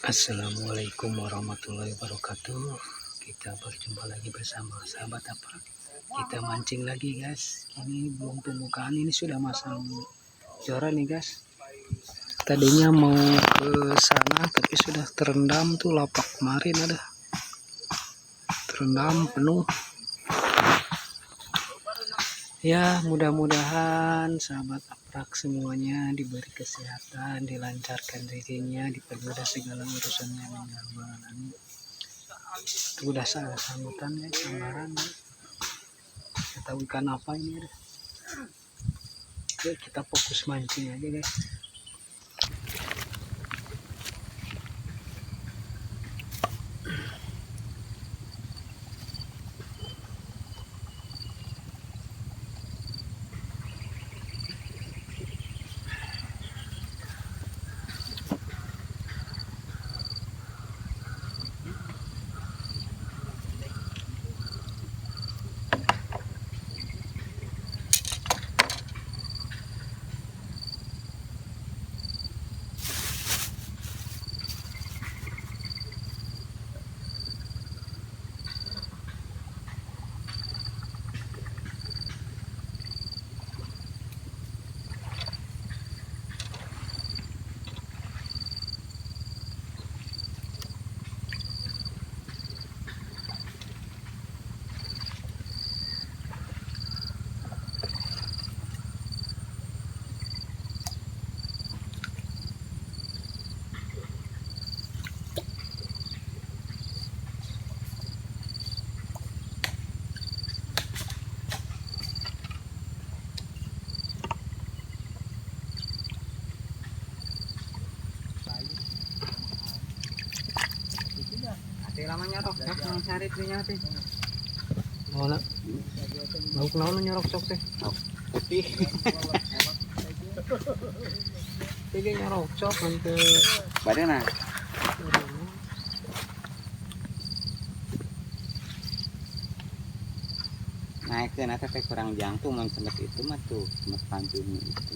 Assalamualaikum warahmatullahi wabarakatuh. Kita berjumpa lagi bersama sahabat apa. Kita mancing lagi guys. Ini belum pembukaan, ini sudah masang jora nih guys. Tadinya mau ke sana tapi sudah terendam tuh, lapak kemarin ada terendam penuh. Ya mudah-mudahan sahabat aprak semuanya diberi kesehatan, dilancarkan rezekinya, dipermudah segala urusannya. Itu udah salah sambutan ya, sambaran ya. Kita tahu ikan apa ini ya. Oke, kita fokus mancing aja guys. Lama nyorok sok nang sari punya teh. Mana? Mau kenal nyorok sok teh. Putih. Tiga nyorok sok nanti. Badana. Naik ke nata teh kurang jangtung mun semet itu mah tuh, semet pancing itu.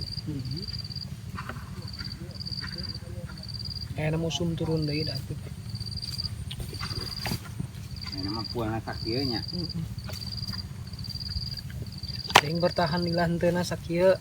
Kayak musim turun dari datu. Nama puana sakieu nya. Yang bertahan di lantena sakieu.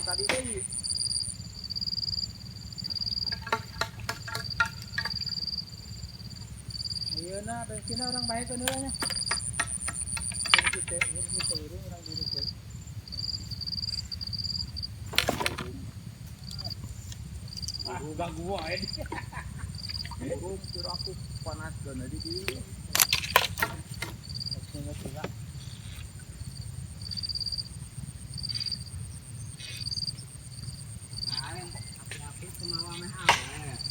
Tadi deh. Ayeuna bensin orang baik kan nya. Kita orang dulu teh. Gua ini. Burung kira aku panas kan di dia. Oke, tidak. Api-api kemawa meh awet.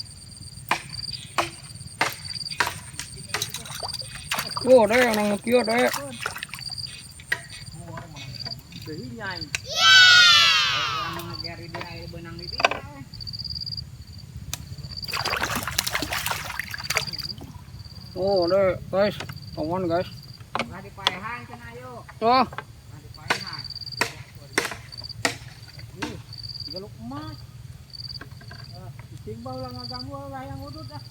Oh, deh yang nang kieu deh. Deui nyai. Orang ngageri di air benang di dia. Oh, deh guys. Kawan guys. Lah dipaehan cenah ayo. Oh, Lah dipaehan. Tiga emas. Timbang lah ngaganggu lah yang udut dah.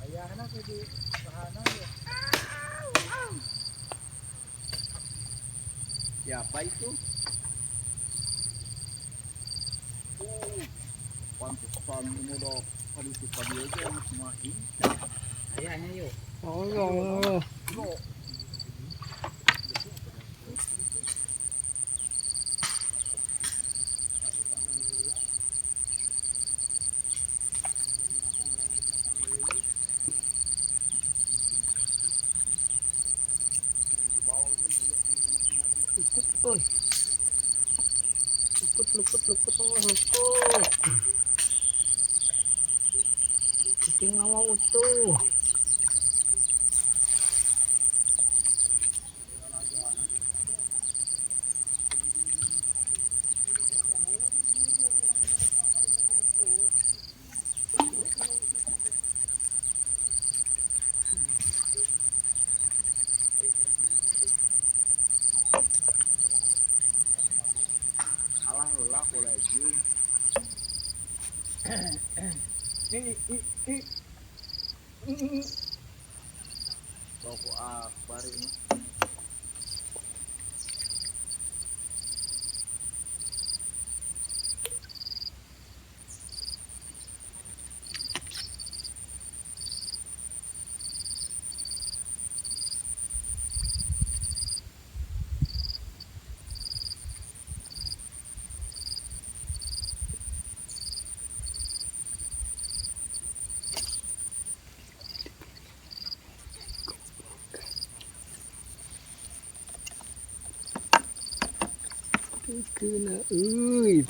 Ayahna jadi sahana ya. Siapa itu? Pantesan ini dok. Kali itu pagi aja semua ini. Ayahnya yuk. oh ya Allah. Yuk. Oi. Luput Allah luput. Kucing nama utuh. Alah lah aku lagi. Toko akbar ini.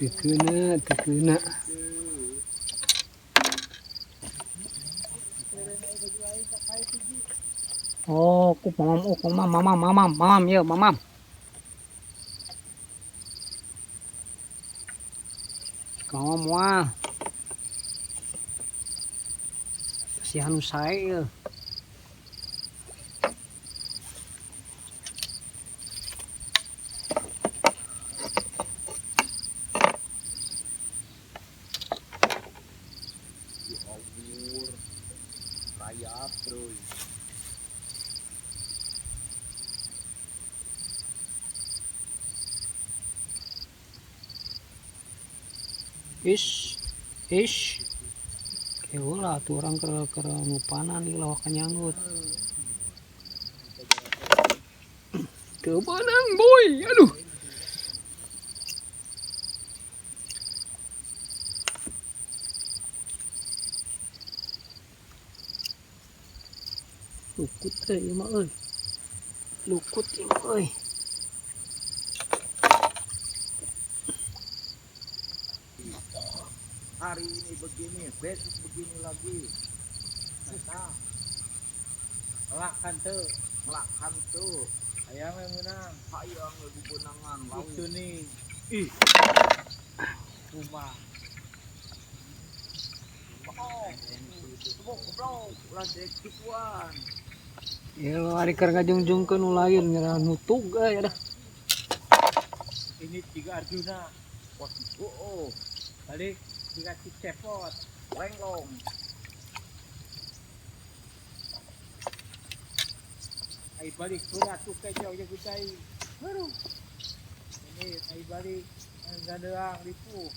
Tekena. Oh, ku mamam, ya mamam. Kau mual. Si hanu sae ya. Di awur. Rayap bro. Ish. Keula tuh orang ke ngupanan di lawak nyanggut. Kebanang boy, aduh. Lukut ieu mah euy. Lukut ieu mah euy. Hari ini begini, besok begini lagi. Nah, melakkan tuh. Melakkan tuh. Ayam yang menang. Hayang ibu benangan laut. Itu nih. Ih, Rumah. goblok, lah dek gituan. Ya lo ari keur ngajungjungkeun nu lain nyerah nutug ya dah. Ini 3 Arjuna. Oh, Balik 3 Cepot. lenglong. Ay balik berat tuh kayak jauh gudai. Aduh. Ini ay balik gandeang lipu.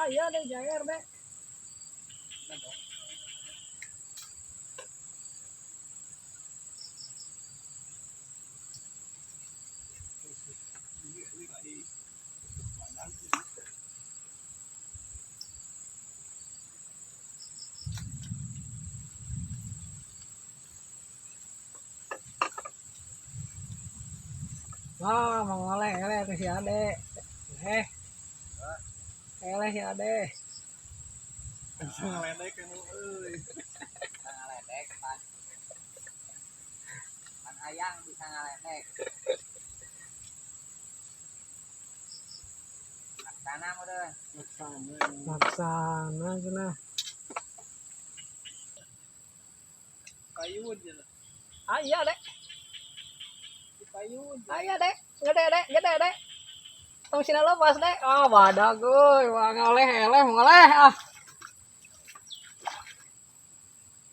iya deh jair deh. Wah, mau oleh ke si Ade. Eleh si Ade. Ngaledek kan euy. Ngaledek pan. Pan ayang bisa ngaledek. Laksana mo deh. Laksana cenah. Kayu aja. Ah iya dek. Kayu aja. Ah iya dek. Gede dek. Tong sina lepas dek. Ah badag euy, wah ngoleh eleh ngoleh ah.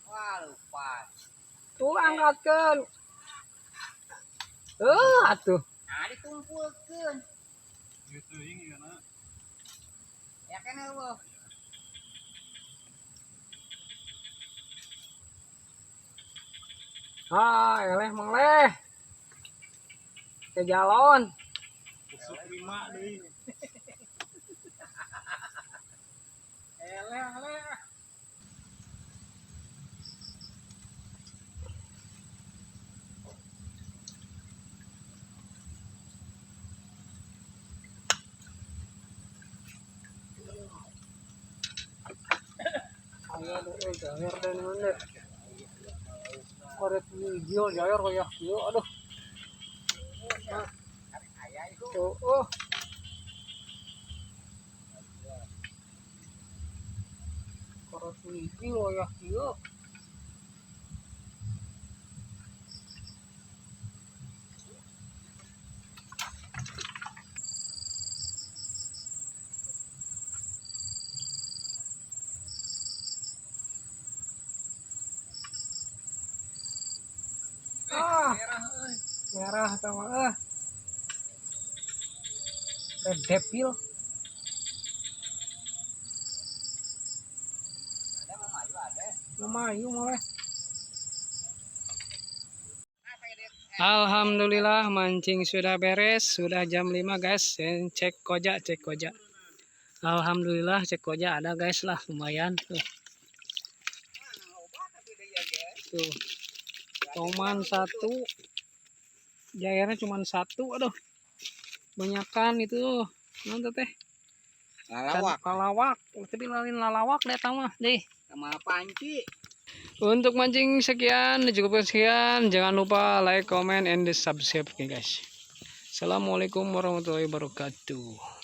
Wah lupa. Tuh angkatkeun. Atuh. Nah ditumpulkeun. Gitu ini kana. Ya kan eueuh. Ah, eleh moleh. Ke jalon. Tusuk 5 deui. Eleh. Ayo deh, jair deh mana? Korek video jair kayak kieu, aduh. Ayah itu. Tuh, korek video kayak kieu. Merah sama Red Devil. Ada mau maju ada. Lumayu mulai. Alhamdulillah mancing sudah beres, sudah jam 5 guys. Cek koja. Alhamdulillah cek koja ada guys lah, lumayan tuh. Tuh. Cuman satu. Jairnya cuma satu, aduh. Banyakan itu. Nanti teh. Lalawak. Tapi lalawak deh mah deh. Sama panci. Untuk mancing sekian, cukup sekian. Jangan lupa like, comment, and subscribe guys. Assalamualaikum warahmatullahi wabarakatuh.